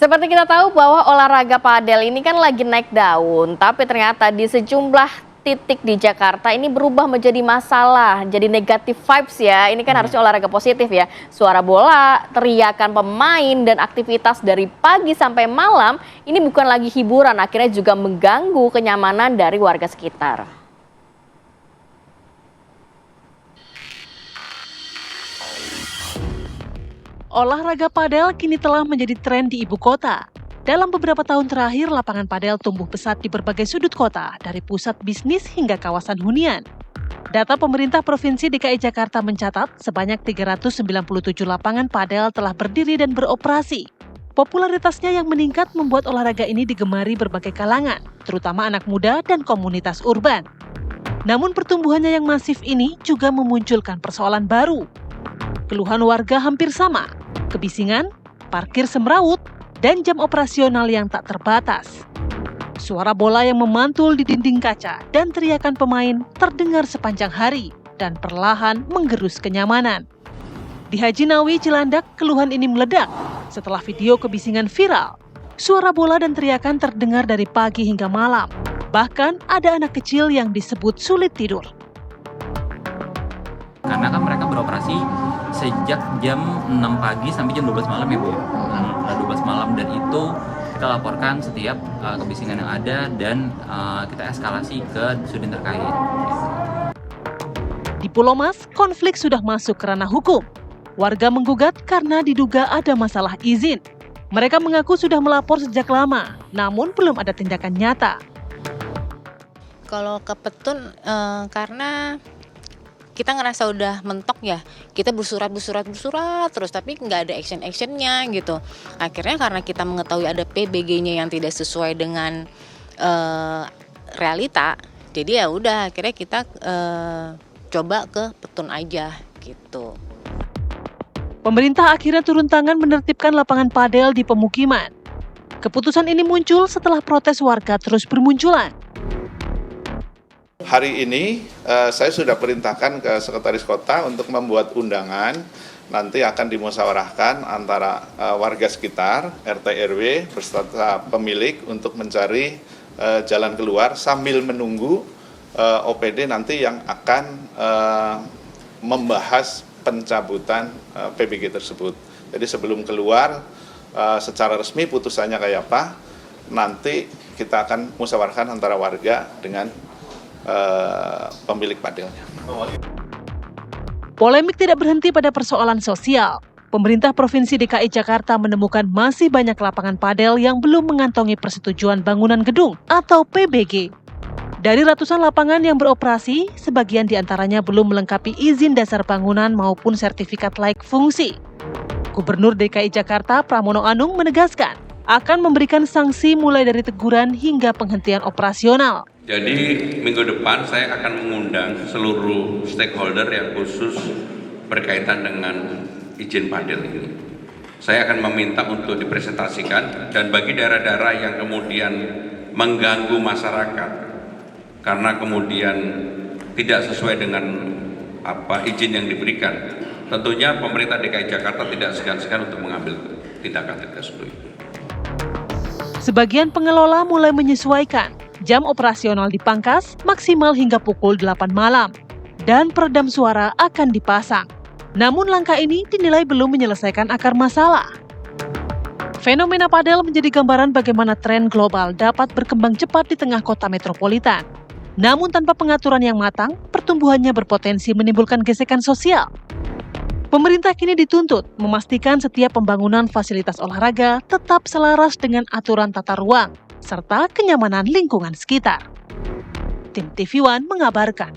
Seperti kita tahu bahwa olahraga padel ini kan lagi naik daun, tapi ternyata di sejumlah titik di Jakarta ini berubah menjadi masalah, jadi negatif vibes ya. Ini kan harusnya olahraga positif ya. Suara bola, teriakan pemain, dan aktivitas dari pagi sampai malam ini bukan lagi hiburan, akhirnya juga mengganggu kenyamanan dari warga sekitar. Olahraga padel kini telah menjadi tren di ibu kota. Dalam beberapa tahun terakhir, lapangan padel tumbuh pesat di berbagai sudut kota, dari pusat bisnis hingga kawasan hunian. Data pemerintah Provinsi DKI Jakarta mencatat sebanyak 397 lapangan padel telah berdiri dan beroperasi. Popularitasnya yang meningkat membuat olahraga ini digemari berbagai kalangan, terutama anak muda dan komunitas urban. Namun pertumbuhannya yang masif ini juga memunculkan persoalan baru. Keluhan warga hampir sama, kebisingan, parkir semrawut, dan jam operasional yang tak terbatas. Suara bola yang memantul di dinding kaca dan teriakan pemain terdengar sepanjang hari dan perlahan menggerus kenyamanan. Di Haji Nawi, Cilandak, keluhan ini meledak setelah video kebisingan viral. Suara bola dan teriakan terdengar dari pagi hingga malam. Bahkan ada anak kecil yang disebut sulit tidur. Karena kan mereka beroperasi sejak jam 6 pagi sampai jam 12 malam ya Bu. 12 malam, dan itu kita laporkan setiap kebisingan yang ada dan kita eskalasi ke sudin terkait. Di Pulau Mas, konflik sudah masuk ke ranah hukum. Warga menggugat karena diduga ada masalah izin. Mereka mengaku sudah melapor sejak lama, namun belum ada tindakan nyata. Kalau ke Petun karena kita ngerasa udah mentok ya, kita bersurat terus, tapi nggak ada actionnya gitu. Akhirnya karena kita mengetahui ada PBG-nya yang tidak sesuai dengan realita, jadi ya udah akhirnya kita coba ke Petun aja gitu. Pemerintah akhirnya turun tangan menertibkan lapangan padel di pemukiman. Keputusan ini muncul setelah protes warga terus bermunculan. Hari ini saya sudah perintahkan ke Sekretaris Kota untuk membuat undangan, nanti akan dimusyawarahkan antara warga sekitar, RT RW beserta pemilik untuk mencari jalan keluar sambil menunggu OPD nanti yang akan membahas pencabutan PBG tersebut. Jadi sebelum keluar secara resmi putusannya kayak apa, nanti kita akan musyawarahkan antara warga dengan pemilik padelnya. Polemik tidak berhenti pada persoalan sosial. Pemerintah Provinsi DKI Jakarta menemukan masih banyak lapangan padel yang belum mengantongi persetujuan bangunan gedung atau PBG. Dari ratusan lapangan yang beroperasi, sebagian diantaranya belum melengkapi izin dasar bangunan maupun sertifikat layak fungsi. Gubernur DKI Jakarta Pramono Anung menegaskan akan memberikan sanksi mulai dari teguran hingga penghentian operasional. Jadi minggu depan saya akan mengundang seluruh stakeholder yang khusus berkaitan dengan izin padel ini. Saya akan meminta untuk dipresentasikan, dan bagi daerah-daerah yang kemudian mengganggu masyarakat karena kemudian tidak sesuai dengan izin yang diberikan, tentunya pemerintah DKI Jakarta tidak segan-segan untuk mengambil tindakan tegas. Sebagian pengelola mulai menyesuaikan. Jam operasional dipangkas maksimal hingga pukul 8 malam dan peredam suara akan dipasang. Namun langkah ini dinilai belum menyelesaikan akar masalah. Fenomena padel menjadi gambaran bagaimana tren global dapat berkembang cepat di tengah kota metropolitan. Namun tanpa pengaturan yang matang, pertumbuhannya berpotensi menimbulkan gesekan sosial. Pemerintah kini dituntut memastikan setiap pembangunan fasilitas olahraga tetap selaras dengan aturan tata ruang serta kenyamanan lingkungan sekitar. Tim TV One mengabarkan.